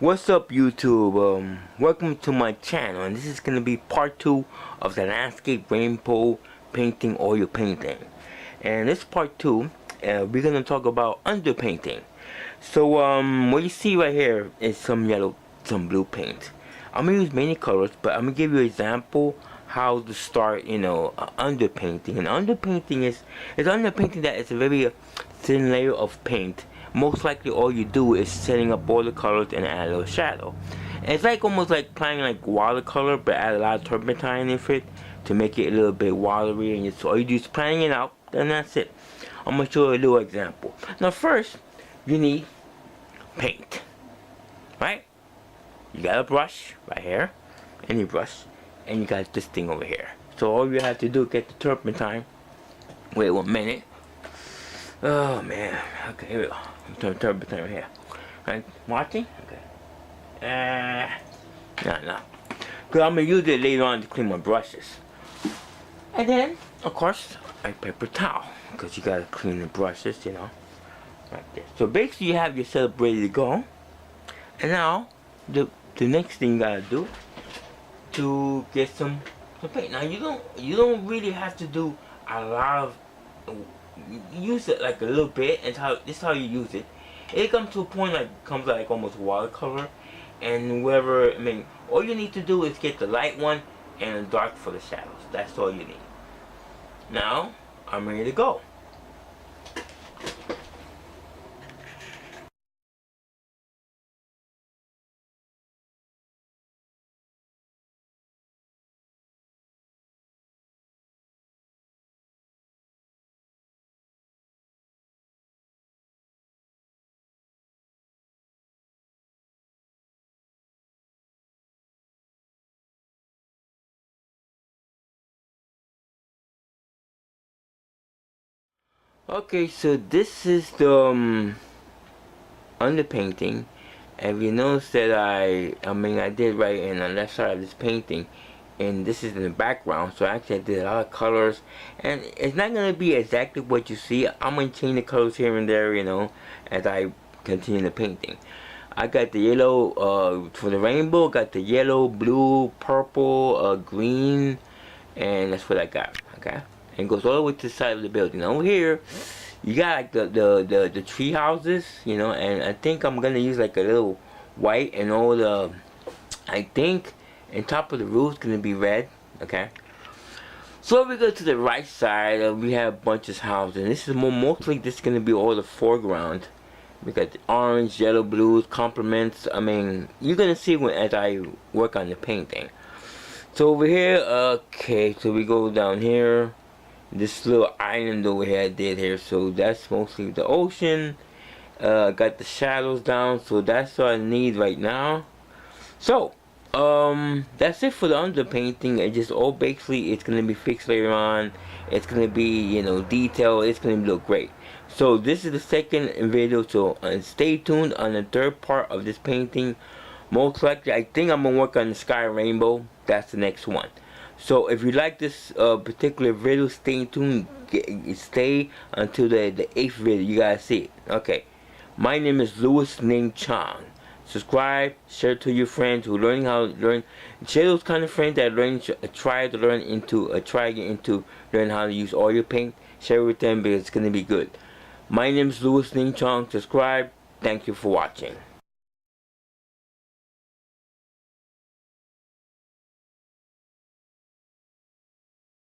What's up, YouTube? Welcome to my channel, and this is gonna be part 2 of the landscape rainbow painting oil painting. And this part 2, we're gonna talk about underpainting. So what you see right here is some yellow, some blue paint. I'm gonna use many colors, but I'm gonna give you an example how to start, underpainting. And underpainting is underpainting that is a very thin layer of paint. Most likely all you do is setting up all the colors and add a little shadow. And it's like almost like applying like watercolor, but add a lot of turpentine in it to make it a little bit watery. And all you do is planning it out, and that's it. I'm gonna show you a little example. Now first, you need paint, right? You got a brush right here, any brush, and you got this thing over here. So all you have to do is get the turpentine. Wait 1 minute. Oh man. Okay, here we go. Turpentine right here. Right, watching? Okay. No. Cause I'm gonna use it later on to clean my brushes. And then, of course, a paper towel, because you gotta clean the brushes, right there. So basically, you have your setup ready to go. And now, the next thing you gotta do to get some paint. Now you don't really have to do a lot of. Use it like a little bit, and this is how you use it. It comes to a point comes like almost watercolor, and wherever, all you need to do is get the light one and the dark for the shadows. That's all you need. Now I'm ready to go. Okay, so this is the underpainting. And you notice that I did right in the left side of this painting, and this is in the background. So actually I did a lot of colors, and it's not gonna be exactly what you see. I'm gonna change the colors here and there, as I continue the painting. I got the yellow for the rainbow. Got the yellow, blue, purple, green, and that's what I got. Okay, and it goes all the way to the side of the building. Over here, you got like the tree houses, and I think I'm gonna use like a little white, and all the, I think, on top of the roof is gonna be red. Okay. So if we go to the right side, we have a bunch of houses. This is mostly this is gonna be all the foreground. We got the orange, yellow, blues, complements. You're gonna see as I work on the painting. So over here, okay, so we go down here. This little island over here I did here, so that's mostly the ocean. Got the shadows down, so that's what I need right now. So, that's it for the underpainting. It just all basically it's gonna be fixed later on. It's gonna be detailed. It's gonna look great. So this is the second video. So stay tuned on the third part of this painting. Most likely, I think I'm gonna work on the sky rainbow. That's the next one. So if you like this particular video, stay tuned. Stay until the 8th video. You gotta see it. Okay. My name is Louis Ning Chong. Subscribe, share to your friends who are learning how to learn. Share those kind of friends that try to get into learn how to use oil paint. Share with them because it's gonna be good. My name is Louis Ning Chong. Subscribe. Thank you for watching.